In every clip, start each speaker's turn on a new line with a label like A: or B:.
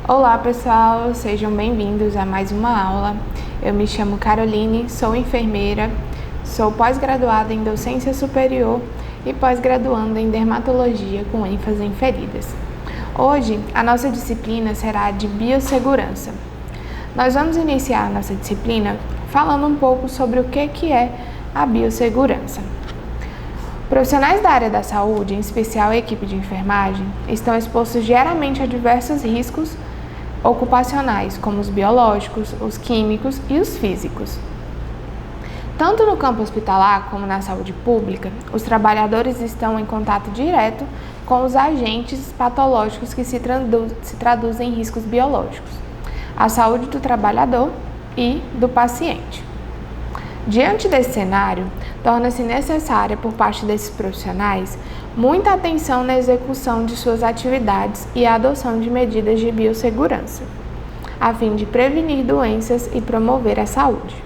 A: Olá pessoal, sejam bem-vindos a mais uma aula. Eu me chamo Caroline, sou enfermeira, sou pós-graduada em docência superior e pós-graduanda em dermatologia com ênfase em feridas. Hoje a nossa disciplina será de biossegurança. Nós vamos iniciar a nossa disciplina falando um pouco sobre o que é a biossegurança. Profissionais da área da saúde, em especial a equipe de enfermagem, estão expostos diariamente a diversos riscos ocupacionais, como os biológicos, os químicos e os físicos. Tanto no campo hospitalar como na saúde pública, os trabalhadores estão em contato direto com os agentes patológicos que se traduzem em riscos biológicos, a saúde do trabalhador e do paciente. Diante desse cenário, torna-se necessária por parte desses profissionais muita atenção na execução de suas atividades e a adoção de medidas de biossegurança, a fim de prevenir doenças e promover a saúde.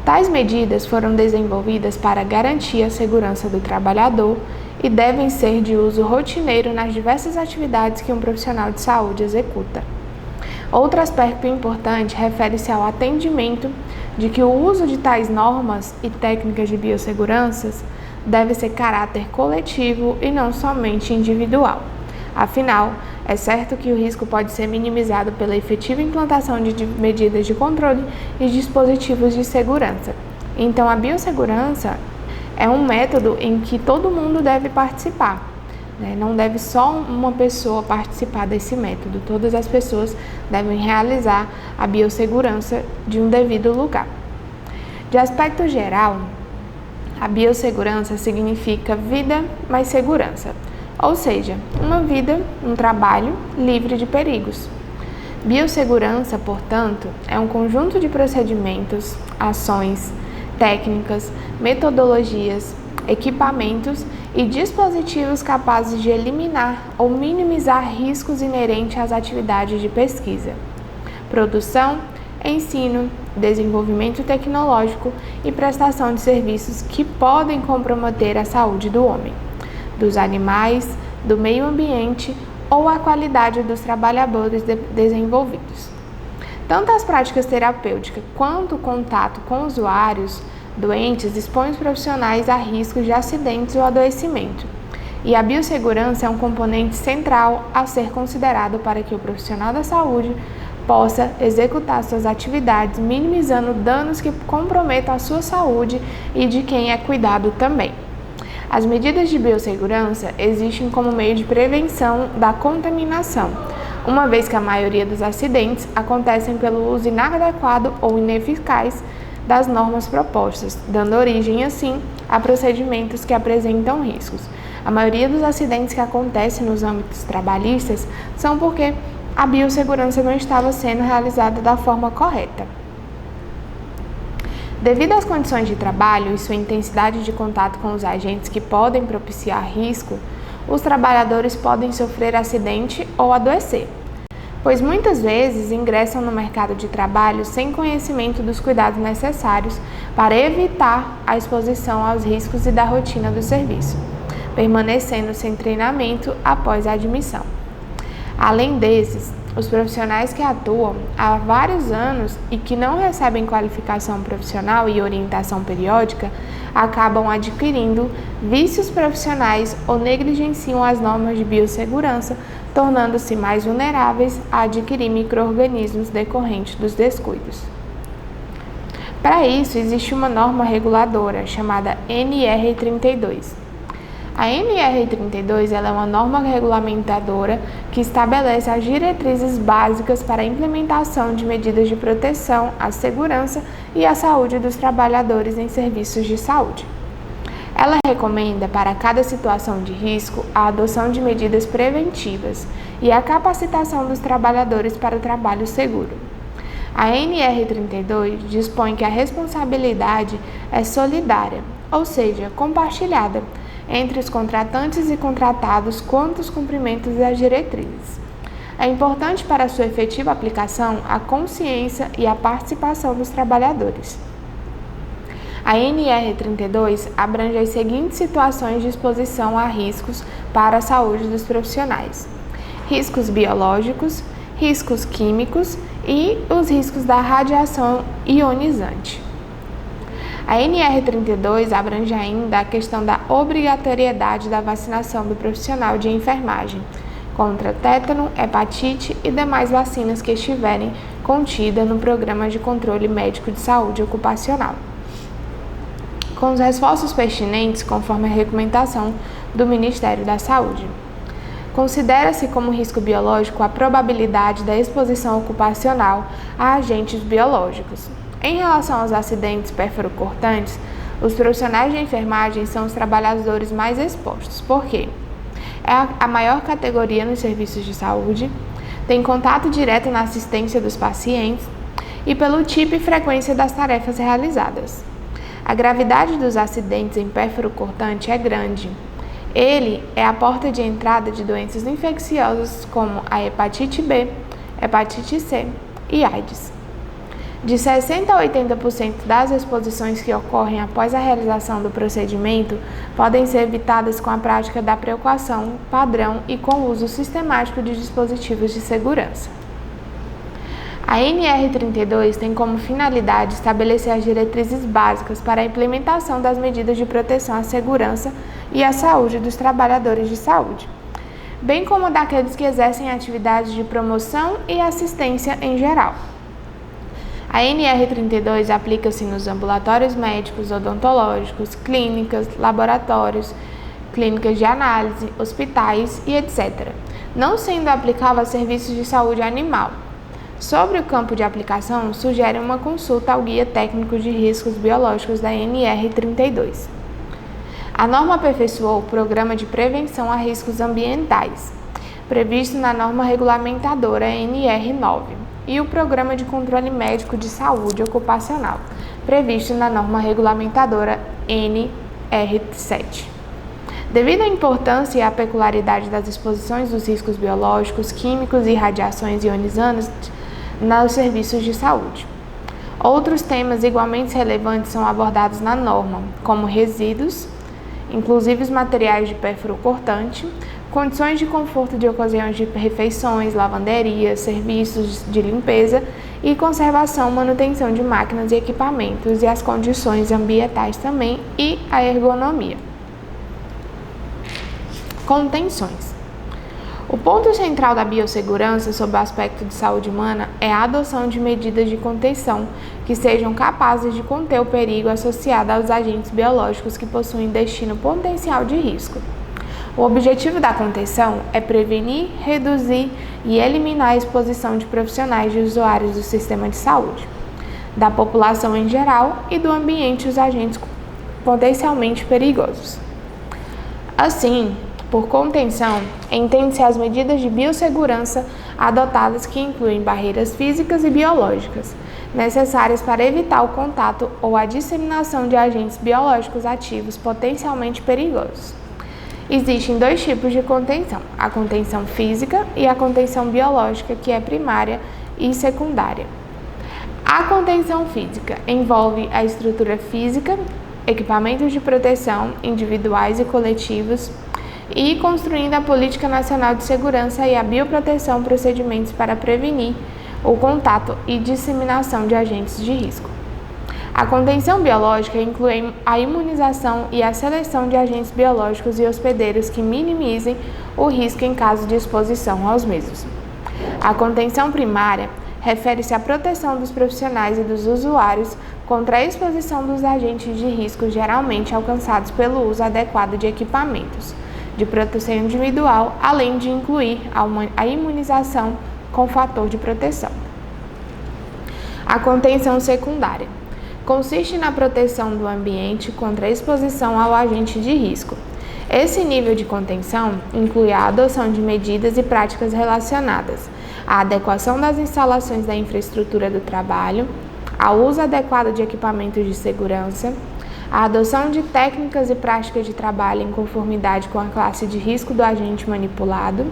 A: Tais medidas foram desenvolvidas para garantir a segurança do trabalhador e devem ser de uso rotineiro nas diversas atividades que um profissional de saúde executa. Outro aspecto importante refere-se ao atendimento de que o uso de tais normas e técnicas de biossegurança deve ser caráter coletivo e não somente individual. Afinal, é certo que o risco pode ser minimizado pela efetiva implantação de medidas de controle e dispositivos de segurança. Então, a biossegurança é um método em que todo mundo deve participar. Não deve só uma pessoa participar desse método, todas as pessoas devem realizar a biossegurança de um devido lugar. De aspecto geral, a biossegurança significa vida mais segurança, ou seja, uma vida, um trabalho livre de perigos. Biossegurança, portanto, é um conjunto de procedimentos, ações, técnicas, metodologias, equipamentos e dispositivos capazes de eliminar ou minimizar riscos inerentes às atividades de pesquisa, produção, ensino, desenvolvimento tecnológico e prestação de serviços que podem comprometer a saúde do homem, dos animais, do meio ambiente ou a qualidade dos trabalhadores desenvolvidos. Tanto as práticas terapêuticas quanto o contato com usuários doentes expõem os profissionais a riscos de acidentes ou adoecimento, e a biossegurança é um componente central a ser considerado para que o profissional da saúde possa executar suas atividades, minimizando danos que comprometam a sua saúde e de quem é cuidado também. As medidas de biossegurança existem como meio de prevenção da contaminação, uma vez que a maioria dos acidentes acontecem pelo uso inadequado ou ineficaz das normas propostas, dando origem, assim, a procedimentos que apresentam riscos. A maioria dos acidentes que acontecem nos âmbitos trabalhistas são porque a biossegurança não estava sendo realizada da forma correta. Devido às condições de trabalho e sua intensidade de contato com os agentes que podem propiciar risco, os trabalhadores podem sofrer acidente ou adoecer, pois muitas vezes ingressam no mercado de trabalho sem conhecimento dos cuidados necessários para evitar a exposição aos riscos e da rotina do serviço, permanecendo sem treinamento após a admissão. Além desses, os profissionais que atuam há vários anos e que não recebem qualificação profissional e orientação periódica acabam adquirindo vícios profissionais ou negligenciam as normas de biossegurança, tornando-se mais vulneráveis a adquirir micro-organismos decorrentes dos descuidos. Para isso, existe uma norma reguladora chamada NR32. A NR32 é uma norma regulamentadora que estabelece as diretrizes básicas para a implementação de medidas de proteção à segurança e à saúde dos trabalhadores em serviços de saúde. Ela recomenda para cada situação de risco a adoção de medidas preventivas e a capacitação dos trabalhadores para o trabalho seguro. A NR32 dispõe que a responsabilidade é solidária, ou seja, compartilhada, entre os contratantes e contratados quanto aos cumprimentos das diretrizes. É importante para sua efetiva aplicação a consciência e a participação dos trabalhadores. A NR32 abrange as seguintes situações de exposição a riscos para a saúde dos profissionais: riscos biológicos, riscos químicos e os riscos da radiação ionizante. A NR32 abrange ainda a questão da obrigatoriedade da vacinação do profissional de enfermagem contra tétano, hepatite e demais vacinas que estiverem contidas no Programa de Controle Médico de Saúde Ocupacional, com os reforços pertinentes conforme a recomendação do Ministério da Saúde. Considera-se como risco biológico a probabilidade da exposição ocupacional a agentes biológicos. Em relação aos acidentes perfuro-cortantes, os profissionais de enfermagem são os trabalhadores mais expostos, porque é a maior categoria nos serviços de saúde, tem contato direto na assistência dos pacientes e pelo tipo e frequência das tarefas realizadas. A gravidade dos acidentes em perfuro-cortante é grande. Ele é a porta de entrada de doenças infecciosas como a hepatite B, hepatite C e AIDS. De 60% a 80% das exposições que ocorrem após a realização do procedimento podem ser evitadas com a prática da precaução padrão e com o uso sistemático de dispositivos de segurança. A NR32 tem como finalidade estabelecer as diretrizes básicas para a implementação das medidas de proteção à segurança e à saúde dos trabalhadores de saúde, bem como daqueles que exercem atividades de promoção e assistência em geral. A NR32 aplica-se nos ambulatórios médicos, odontológicos, clínicas, laboratórios, clínicas de análise, hospitais e etc., não sendo aplicável a serviços de saúde animal. Sobre o campo de aplicação, sugere uma consulta ao Guia Técnico de Riscos Biológicos da NR32. A norma aperfeiçoou o Programa de Prevenção a Riscos Ambientais, previsto na norma regulamentadora NR9, e o Programa de Controle Médico de Saúde Ocupacional, previsto na norma regulamentadora NR7. Devido à importância e à peculiaridade das exposições dos riscos biológicos, químicos e radiações ionizantes nos serviços de saúde. Outros temas igualmente relevantes são abordados na norma, como resíduos, inclusive os materiais de perfuro cortante, condições de conforto de ocasiões de refeições, lavanderia, serviços de limpeza e conservação, manutenção de máquinas e equipamentos e as condições ambientais também e a ergonomia. Contenções. O ponto central da biossegurança sob o aspecto de saúde humana é a adoção de medidas de contenção que sejam capazes de conter o perigo associado aos agentes biológicos que possuem destino potencial de risco. O objetivo da contenção é prevenir, reduzir e eliminar a exposição de profissionais e usuários do sistema de saúde, da população em geral e do ambiente aos agentes potencialmente perigosos. Assim, por contenção, entende-se as medidas de biossegurança adotadas que incluem barreiras físicas e biológicas, necessárias para evitar o contato ou a disseminação de agentes biológicos ativos potencialmente perigosos. Existem dois tipos de contenção, a contenção física e a contenção biológica, que é primária e secundária. A contenção física envolve a estrutura física, equipamentos de proteção individuais e coletivos, e construindo a Política Nacional de Segurança e a bioproteção, procedimentos para prevenir o contato e disseminação de agentes de risco. A contenção biológica inclui a imunização e a seleção de agentes biológicos e hospedeiros que minimizem o risco em caso de exposição aos mesmos. A contenção primária refere-se à proteção dos profissionais e dos usuários contra a exposição dos agentes de risco geralmente alcançados pelo uso adequado de equipamentos de proteção individual, além de incluir a imunização com fator de proteção. A contenção secundária consiste na proteção do ambiente contra a exposição ao agente de risco. Esse nível de contenção inclui a adoção de medidas e práticas relacionadas à adequação das instalações da infraestrutura do trabalho, ao uso adequado de equipamentos de segurança, a adoção de técnicas e práticas de trabalho em conformidade com a classe de risco do agente manipulado,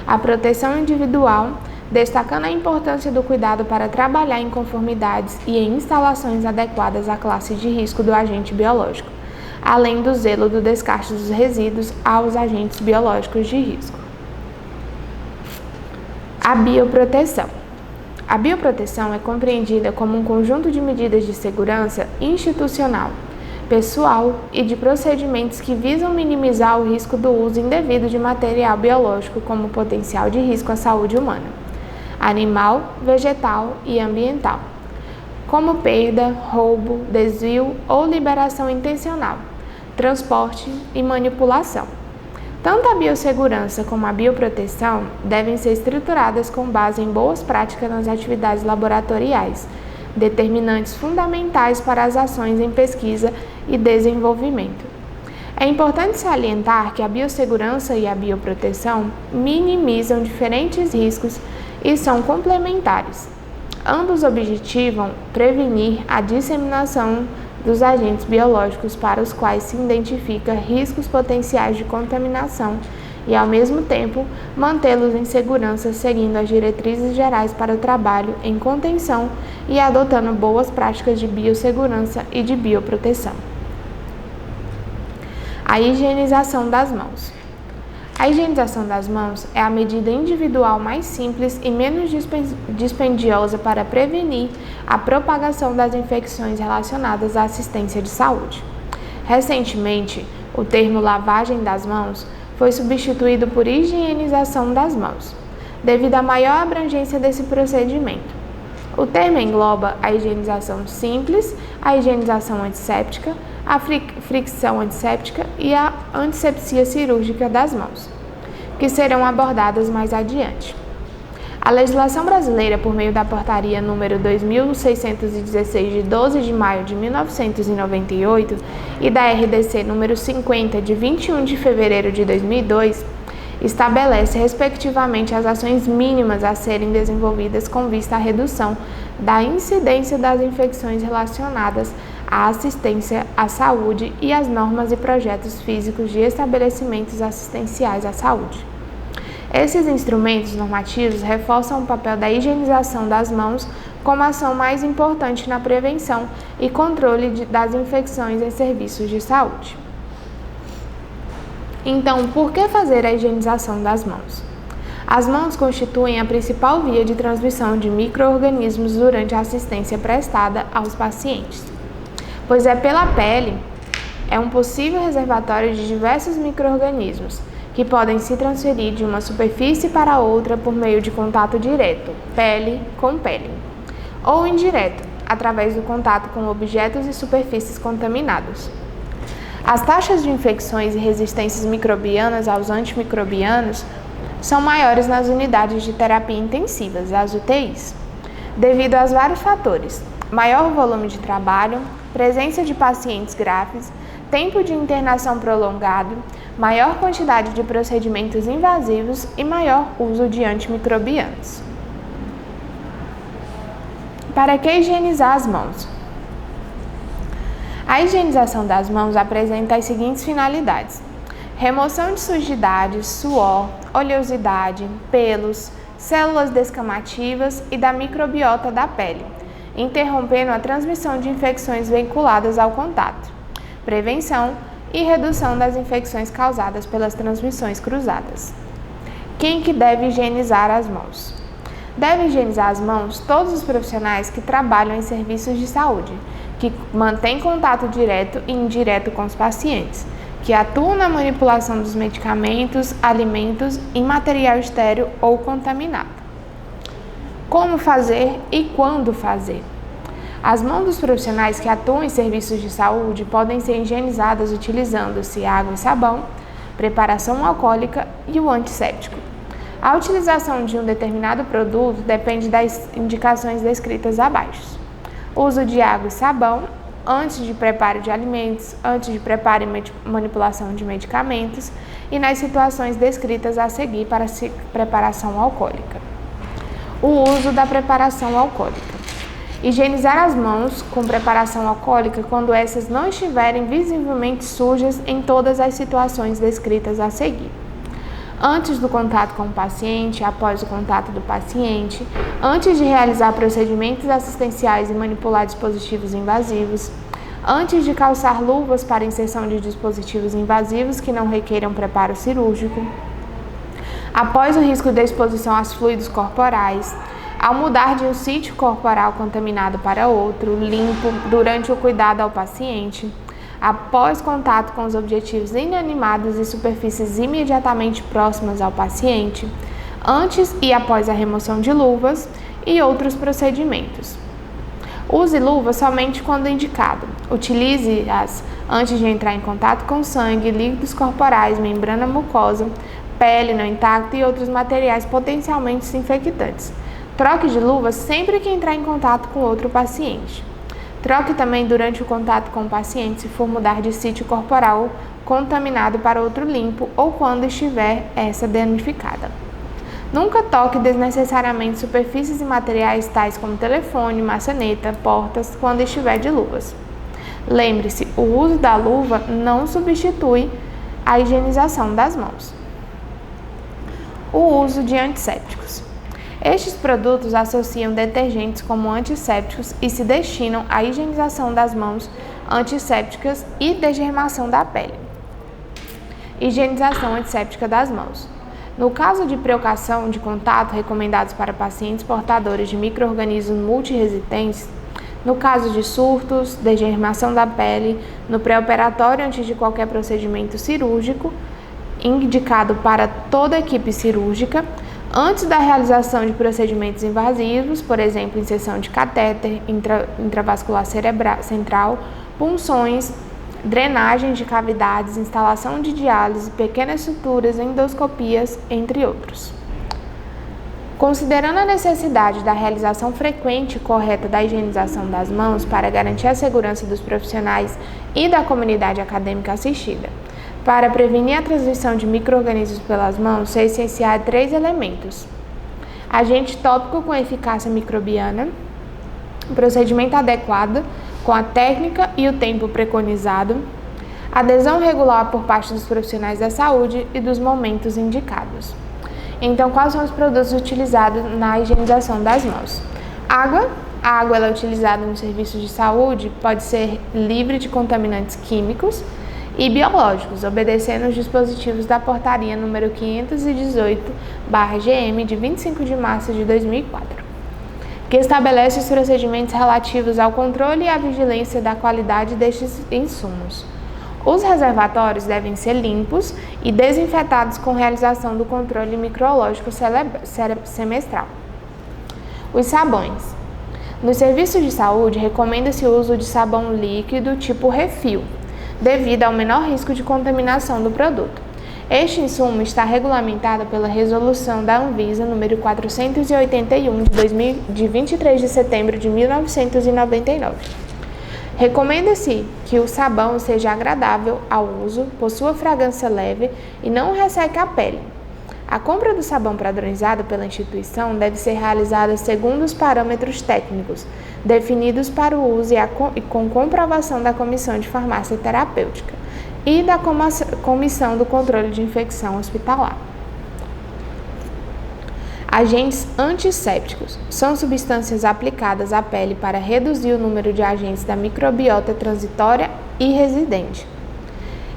A: a proteção individual, destacando a importância do cuidado para trabalhar em conformidades e em instalações adequadas à classe de risco do agente biológico, além do zelo do descarte dos resíduos aos agentes biológicos de risco. A bioproteção. A bioproteção é compreendida como um conjunto de medidas de segurança institucional, pessoal e de procedimentos que visam minimizar o risco do uso indevido de material biológico como potencial de risco à saúde humana, animal, vegetal e ambiental, como perda, roubo, desvio ou liberação intencional, transporte e manipulação. Tanto a biossegurança como a bioproteção devem ser estruturadas com base em boas práticas nas atividades laboratoriais, determinantes fundamentais para as ações em pesquisa e desenvolvimento. É importante salientar que a biossegurança e a bioproteção minimizam diferentes riscos e são complementares. Ambos objetivam prevenir a disseminação dos agentes biológicos para os quais se identifica riscos potenciais de contaminação e, ao mesmo tempo, mantê-los em segurança seguindo as diretrizes gerais para o trabalho em contenção e adotando boas práticas de biossegurança e de bioproteção. A higienização das mãos. A higienização das mãos é a medida individual mais simples e menos dispendiosa para prevenir a propagação das infecções relacionadas à assistência de saúde. Recentemente, o termo lavagem das mãos foi substituído por higienização das mãos, devido à maior abrangência desse procedimento. O termo engloba a higienização simples, a higienização antisséptica, a fricção antisséptica e a antisepsia cirúrgica das mãos, que serão abordadas mais adiante. A legislação brasileira, por meio da Portaria número 2616, de 12 de maio de 1998, e da RDC número 50, de 21 de fevereiro de 2002, estabelece, respectivamente, as ações mínimas a serem desenvolvidas com vista à redução da incidência das infecções relacionadas à assistência à saúde e as normas e projetos físicos de estabelecimentos assistenciais à saúde. Esses instrumentos normativos reforçam o papel da higienização das mãos como ação mais importante na prevenção e controle das infecções em serviços de saúde. Então, por que fazer a higienização das mãos? As mãos constituem a principal via de transmissão de micro-organismos durante a assistência prestada aos pacientes, pois pela pele é um possível reservatório de diversos micro-organismos que podem se transferir de uma superfície para outra por meio de contato direto, pele com pele, ou indireto, através do contato com objetos e superfícies contaminados. As taxas de infecções e resistências microbianas aos antimicrobianos são maiores nas unidades de terapia intensivas, as UTIs, devido a vários fatores: maior volume de trabalho, presença de pacientes graves, tempo de internação prolongado, maior quantidade de procedimentos invasivos e maior uso de antimicrobianos. Para que higienizar as mãos? A higienização das mãos apresenta as seguintes finalidades: remoção de sujidade, suor, oleosidade, pelos, células descamativas e da microbiota da pele, interrompendo a transmissão de infecções vinculadas ao contato, prevenção e redução das infecções causadas pelas transmissões cruzadas. Quem que deve higienizar as mãos? Deve higienizar as mãos todos os profissionais que trabalham em serviços de saúde, que mantêm contato direto e indireto com os pacientes, que atuam na manipulação dos medicamentos, alimentos e material estéril ou contaminado. Como fazer e quando fazer? As mãos dos profissionais que atuam em serviços de saúde podem ser higienizadas utilizando-se água e sabão, preparação alcoólica e o antisséptico. A utilização de um determinado produto depende das indicações descritas abaixo. Uso de água e sabão antes de preparo de alimentos, antes de preparo e manipulação de medicamentos e nas situações descritas a seguir para preparação alcoólica. O uso da preparação alcoólica. Higienizar as mãos com preparação alcoólica quando essas não estiverem visivelmente sujas em todas as situações descritas a seguir. Antes do contato com o paciente, após o contato do paciente, antes de realizar procedimentos assistenciais e manipular dispositivos invasivos, antes de calçar luvas para inserção de dispositivos invasivos que não requeiram preparo cirúrgico, após o risco de exposição aos fluidos corporais, ao mudar de um sítio corporal contaminado para outro, limpo, durante o cuidado ao paciente, após contato com os objetivos inanimados e superfícies imediatamente próximas ao paciente, antes e após a remoção de luvas e outros procedimentos. Use luvas somente quando indicado. Utilize-as antes de entrar em contato com sangue, líquidos corporais, membrana mucosa, pele não intacta e outros materiais potencialmente infectantes. Troque de luvas sempre que entrar em contato com outro paciente. Troque também durante o contato com o paciente se for mudar de sítio corporal contaminado para outro limpo ou quando estiver essa danificada. Nunca toque desnecessariamente superfícies e materiais tais como telefone, maçaneta, portas, quando estiver de luvas. Lembre-se, o uso da luva não substitui a higienização das mãos. O uso de antissépticos. Estes produtos associam detergentes como antissépticos e se destinam à higienização das mãos antissépticas e degermação da pele. Higienização antisséptica das mãos. No caso de provocação de contato recomendados para pacientes portadores de micro-organismos multiresistentes, no caso de surtos, degermação da pele, no pré-operatório antes de qualquer procedimento cirúrgico, indicado para toda a equipe cirúrgica, antes da realização de procedimentos invasivos, por exemplo, inserção de catéter intravascular central, punções, drenagem de cavidades, instalação de diálise, pequenas suturas, endoscopias, entre outros. Considerando a necessidade da realização frequente e correta da higienização das mãos para garantir a segurança dos profissionais e da comunidade acadêmica assistida, para prevenir a transmissão de micro-organismos pelas mãos, são essenciais 3 elementos: agente tópico com eficácia microbiana, procedimento adequado com a técnica e o tempo preconizado, adesão regular por parte dos profissionais da saúde e dos momentos indicados. Então, quais são os produtos utilizados na higienização das mãos? Água. A água ela é utilizada nos serviços de saúde, pode ser livre de contaminantes químicos e biológicos, obedecendo os dispositivos da Portaria número 518/GM de 25 de março de 2004. Que estabelece os procedimentos relativos ao controle e à vigilância da qualidade destes insumos. Os reservatórios devem ser limpos e desinfetados com realização do controle microbiológico semestral. Os sabões. Nos serviços de saúde, recomenda-se o uso de sabão líquido tipo refil, devido ao menor risco de contaminação do produto. Este insumo está regulamentado pela Resolução da Anvisa número 481 de 23 de setembro de 1999. Recomenda-se que o sabão seja agradável ao uso, possua fragrância leve e não resseque a pele. A compra do sabão padronizado pela instituição deve ser realizada segundo os parâmetros técnicos definidos para o uso e com comprovação da Comissão de Farmácia Terapêutica e da Comissão do Controle de Infecção Hospitalar. Agentes antissépticos são substâncias aplicadas à pele para reduzir o número de agentes da microbiota transitória e residente.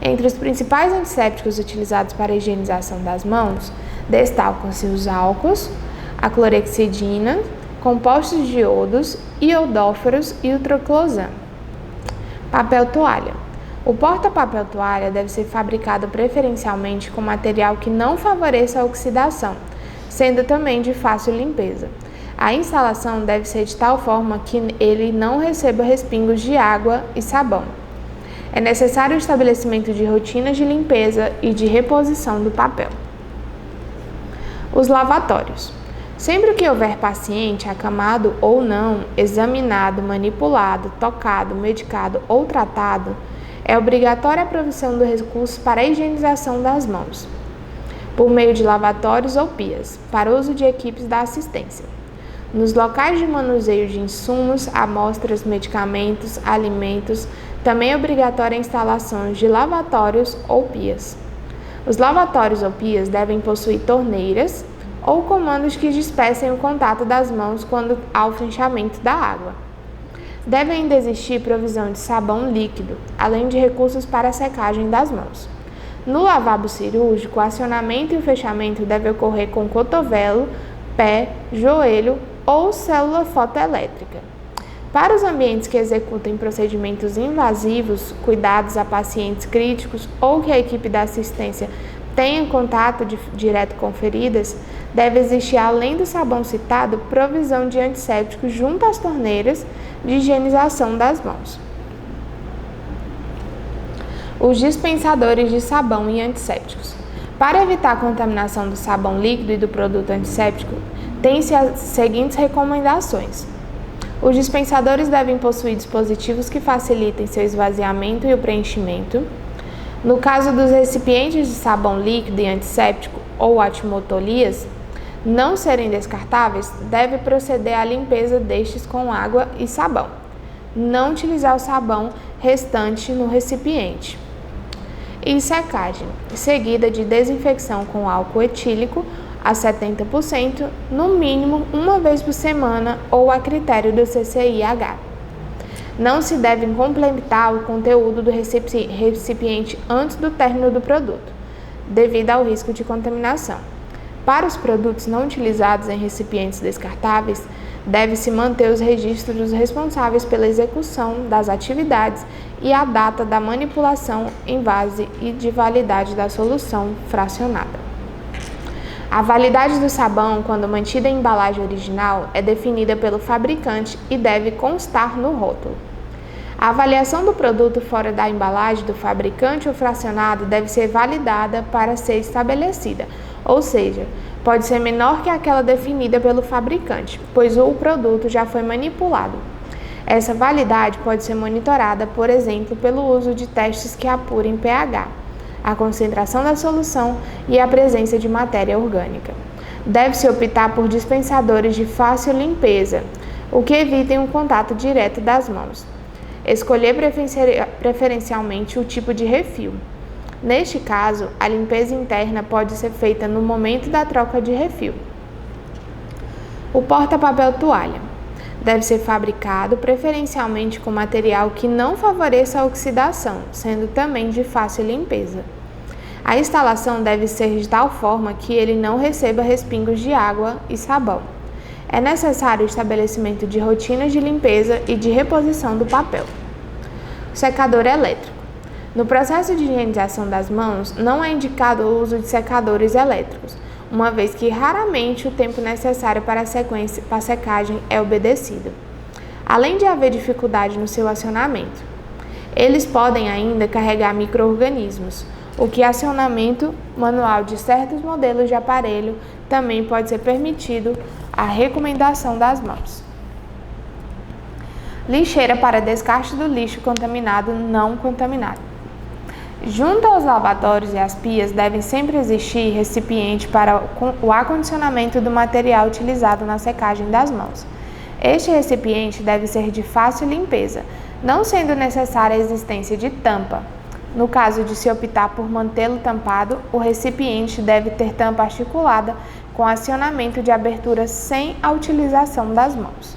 A: Entre os principais antissépticos utilizados para a higienização das mãos, destacam-se os álcools, a clorexidina, compostos de iodos, iodóforos e o triclosan. Papel toalha. O porta-papel toalha deve ser fabricado preferencialmente com material que não favoreça a oxidação, sendo também de fácil limpeza. A instalação deve ser de tal forma que ele não receba respingos de água e sabão. É necessário o estabelecimento de rotinas de limpeza e de reposição do papel. Os lavatórios. Sempre que houver paciente acamado ou não, examinado, manipulado, tocado, medicado ou tratado, é obrigatória a provisão do recurso para a higienização das mãos, por meio de lavatórios ou pias, para uso de equipes da assistência. Nos locais de manuseio de insumos, amostras, medicamentos, alimentos, também é obrigatória a instalação de lavatórios ou pias. Os lavatórios ou pias devem possuir torneiras ou comandos que dispensem o contato das mãos quando há o fechamento da água. Deve ainda existir provisão de sabão líquido, além de recursos para a secagem das mãos. No lavabo cirúrgico, o acionamento e o fechamento deve ocorrer com cotovelo, pé, joelho ou célula fotoelétrica. Para os ambientes que executem procedimentos invasivos, cuidados a pacientes críticos ou que a equipe da assistência tenha contato direto com feridas, deve existir, além do sabão citado, provisão de antisséptico junto às torneiras de higienização das mãos. Os dispensadores de sabão e antissépticos. Para evitar a contaminação do sabão líquido e do produto antisséptico, tem-se as seguintes recomendações. Os dispensadores devem possuir dispositivos que facilitem seu esvaziamento e o preenchimento. No caso dos recipientes de sabão líquido e antisséptico ou atimotolias não serem descartáveis, deve proceder à limpeza destes com água e sabão. Não utilizar o sabão restante no recipiente. E secagem, seguida de desinfecção com álcool etílico a 70%, no mínimo uma vez por semana ou a critério do CCIH. Não se deve complementar o conteúdo do recipiente antes do término do produto, devido ao risco de contaminação. Para os produtos não utilizados em recipientes descartáveis, deve-se manter os registros dos responsáveis pela execução das atividades e a data da manipulação, envase e de validade da solução fracionada. A validade do sabão, quando mantida em embalagem original, é definida pelo fabricante e deve constar no rótulo. A avaliação do produto fora da embalagem do fabricante ou fracionado deve ser validada para ser estabelecida, ou seja, pode ser menor que aquela definida pelo fabricante, pois o produto já foi manipulado. Essa validade pode ser monitorada, por exemplo, pelo uso de testes que apurem pH, a concentração da solução e a presença de matéria orgânica. Deve-se optar por dispensadores de fácil limpeza, o que evitem o contato direto das mãos. Escolher preferencialmente o tipo de refil. Neste caso, a limpeza interna pode ser feita no momento da troca de refil. O porta-papel toalha deve ser fabricado preferencialmente com material que não favoreça a oxidação, sendo também de fácil limpeza. A instalação deve ser de tal forma que ele não receba respingos de água e sabão. É necessário o estabelecimento de rotinas de limpeza e de reposição do papel. Secador elétrico. No processo de higienização das mãos, não é indicado o uso de secadores elétricos, uma vez que raramente o tempo necessário para a secagem é obedecido, além de haver dificuldade no seu acionamento. Eles podem ainda carregar micro-organismos, o que acionamento manual de certos modelos de aparelho também pode ser permitido a recomendação das mãos. Lixeira para descarte do lixo contaminado não contaminado. Junto aos lavatórios e às pias devem sempre existir recipiente para o acondicionamento do material utilizado na secagem das mãos. Este recipiente deve ser de fácil limpeza, não sendo necessária a existência de tampa. No caso de se optar por mantê-lo tampado, o recipiente deve ter tampa articulada com acionamento de abertura sem a utilização das mãos.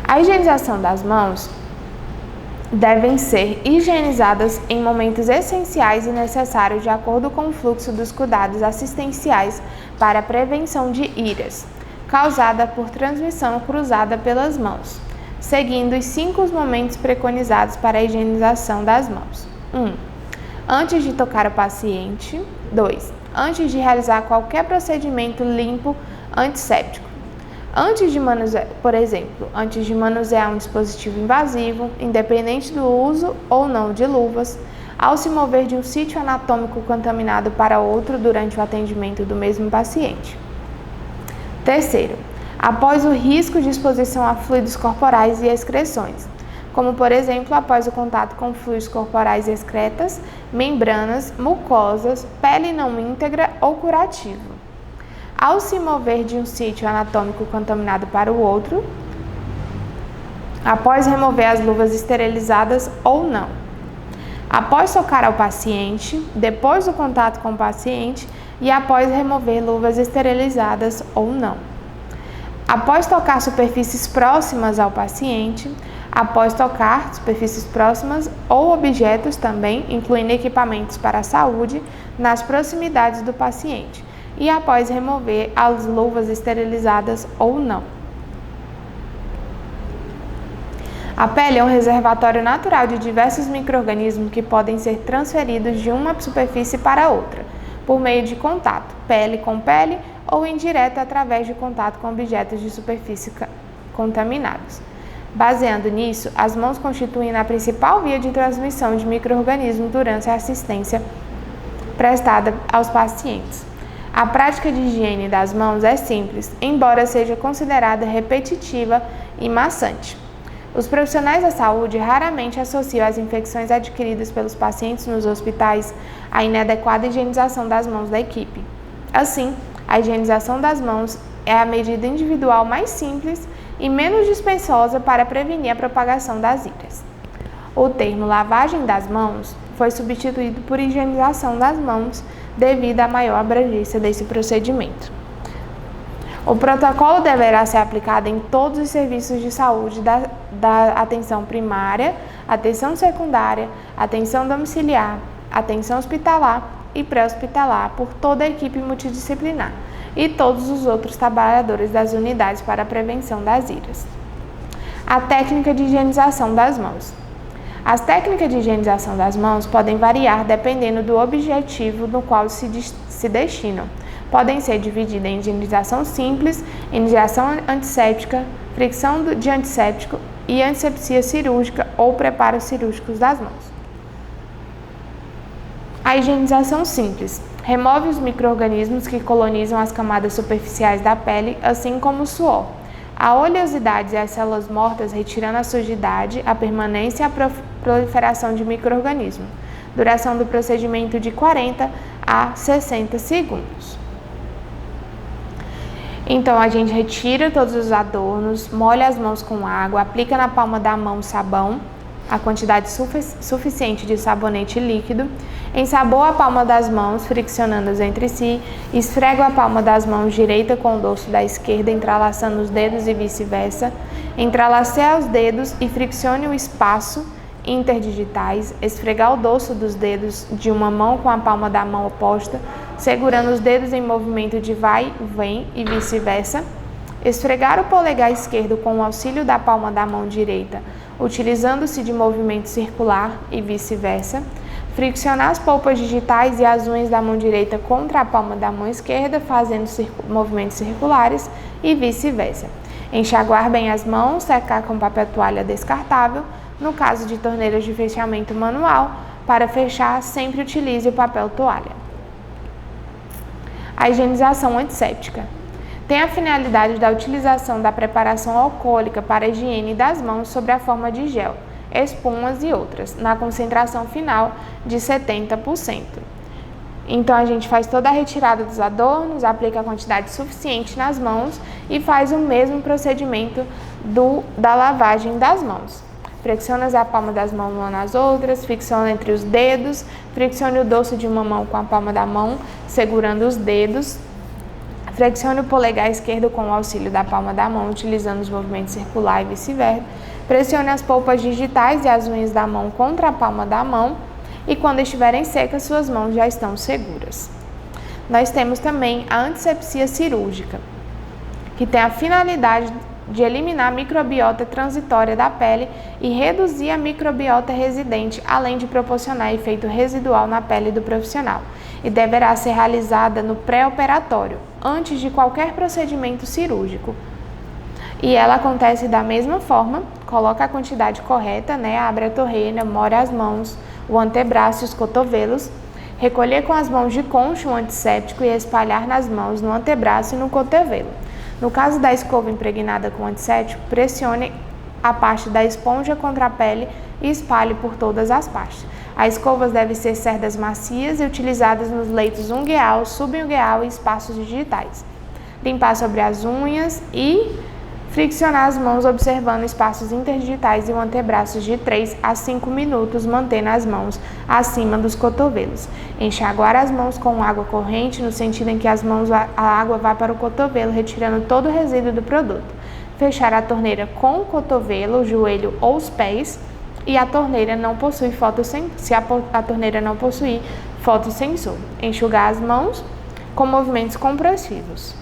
A: A higienização das mãos devem ser higienizadas em momentos essenciais e necessários de acordo com o fluxo dos cuidados assistenciais para a prevenção de írias, causada por transmissão cruzada pelas mãos, seguindo os 5 momentos preconizados para a higienização das mãos. 1. Antes de tocar o paciente. 2. Antes de realizar qualquer procedimento limpo antisséptico. Antes de manusear, por exemplo, antes de manusear um dispositivo invasivo, independente do uso ou não de luvas, ao se mover de um sítio anatômico contaminado para outro durante o atendimento do mesmo paciente. 3. Após o risco de exposição a fluidos corporais e excreções, como por exemplo após o contato com fluidos corporais excretas, membranas, mucosas, pele não íntegra ou curativo. Ao se mover de um sítio anatômico contaminado para o outro, após remover as luvas esterilizadas ou não, após tocar ao paciente, depois do contato com o paciente e após remover luvas esterilizadas ou não, após tocar superfícies próximas ao paciente, após tocar superfícies próximas ou objetos também, incluindo equipamentos para a saúde, nas proximidades do paciente, e após remover as luvas esterilizadas ou não. A pele é um reservatório natural de diversos micro-organismos que podem ser transferidos de uma superfície para outra, por meio de contato, pele com pele, ou indireto através de contato com objetos de superfície contaminados. Baseando nisso, as mãos constituem a principal via de transmissão de micro-organismos durante a assistência prestada aos pacientes. A prática de higiene das mãos é simples, embora seja considerada repetitiva e maçante. Os profissionais da saúde raramente associam as infecções adquiridas pelos pacientes nos hospitais à inadequada higienização das mãos da equipe. Assim, a higienização das mãos é a medida individual mais simples e menos dispensosa para prevenir a propagação das zírias. O termo lavagem das mãos foi substituído por higienização das mãos devido à maior abrangência desse procedimento. O protocolo deverá ser aplicado em todos os serviços de saúde da atenção primária, atenção secundária, atenção domiciliar, atenção hospitalar e pré-hospitalar por toda a equipe multidisciplinar e todos os outros trabalhadores das unidades para a prevenção das zírias. A técnica de higienização das mãos. As técnicas de higienização das mãos podem variar dependendo do objetivo no qual se destinam. Podem ser divididas em higienização simples, higienização antisséptica, fricção de antisséptico e antisepsia cirúrgica ou preparos cirúrgicos das mãos. A higienização simples remove os micro-organismos que colonizam as camadas superficiais da pele, assim como o suor, a oleosidade e as células mortas, retirando a sujidade, a permanência e a proliferação de micro-organismos. Duração do procedimento de 40 a 60 segundos. Então, a gente retira todos os adornos, molha as mãos com água, aplica na palma da mão sabão, a quantidade suficiente de sabonete líquido, ensaboa a palma das mãos, friccionando-as entre si, esfrega a palma das mãos direita com o dorso da esquerda, entrelaçando os dedos e vice-versa, entrelaceia os dedos e friccione o espaço interdigitais, esfregar o dorso dos dedos de uma mão com a palma da mão oposta, segurando os dedos em movimento de vai e vem e vice-versa, esfregar o polegar esquerdo com o auxílio da palma da mão direita, utilizando-se de movimento circular e vice-versa, friccionar as polpas digitais e as unhas da mão direita contra a palma da mão esquerda, fazendo movimentos circulares e vice-versa. Enxaguar bem as mãos, secar com papel toalha descartável. No caso de torneiras de fechamento manual, para fechar, sempre utilize o papel toalha. A higienização antisséptica tem a finalidade da utilização da preparação alcoólica para a higiene das mãos sob a forma de gel, espumas e outras, na concentração final de 70%. Então, a gente faz toda a retirada dos adornos, aplica a quantidade suficiente nas mãos e faz o mesmo procedimento da lavagem das mãos. Flexiona a palma das mãos uma nas outras, fricciona entre os dedos, flexione o dorso de uma mão com a palma da mão, segurando os dedos. Flexione o polegar esquerdo com o auxílio da palma da mão, utilizando os movimentos circular e vice-versa. Pressione as polpas digitais e as unhas da mão contra a palma da mão e quando estiverem secas, suas mãos já estão seguras. Nós temos também a antisepsia cirúrgica, que tem a finalidade de eliminar a microbiota transitória da pele e reduzir a microbiota residente, além de proporcionar efeito residual na pele do profissional, e deverá ser realizada no pré-operatório, antes de qualquer procedimento cirúrgico. E ela acontece da mesma forma, coloca a quantidade correta, abre a torneira, molha as mãos, o antebraço e os cotovelos, recolher com as mãos de concho o antisséptico e espalhar nas mãos, no antebraço e no cotovelo. No caso da escova impregnada com antisséptico, pressione a parte da esponja contra a pele e espalhe por todas as partes. As escovas devem ser cerdas macias e utilizadas nos leitos ungueal, subungueal e espaços digitais. Limpar sobre as unhas e friccionar as mãos observando espaços interdigitais e o antebraço de 3 a 5 minutos, mantendo as mãos acima dos cotovelos. Enxaguar as mãos com água corrente, no sentido em que a água vai para o cotovelo, retirando todo o resíduo do produto. fechar a torneira com o cotovelo, o joelho ou os pés, e a torneira não possui se a torneira não possuir fotossensor. Enxugar as mãos com movimentos compressivos.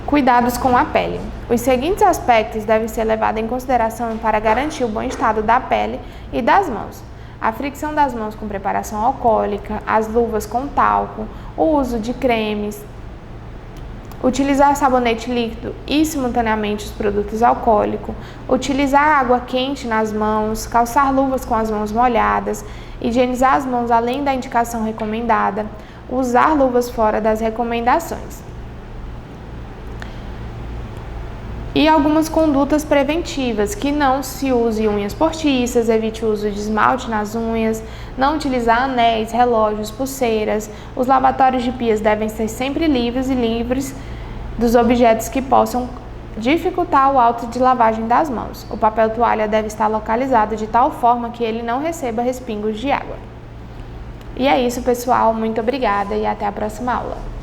A: Cuidados com a pele. Os seguintes aspectos devem ser levados em consideração para garantir o bom estado da pele e das mãos: a fricção das mãos com preparação alcoólica, as luvas com talco, o uso de cremes, utilizar sabonete líquido e simultaneamente os produtos alcoólicos, utilizar água quente nas mãos, calçar luvas com as mãos molhadas, higienizar as mãos além da indicação recomendada, usar luvas fora das recomendações. E algumas condutas preventivas: que não se use unhas postiças, evite o uso de esmalte nas unhas, não utilizar anéis, relógios, pulseiras. Os lavatórios de pias devem ser sempre livres dos objetos que possam dificultar o ato de lavagem das mãos. O papel toalha deve estar localizado de tal forma que ele não receba respingos de água. E é isso, pessoal. Muito obrigada e até a próxima aula.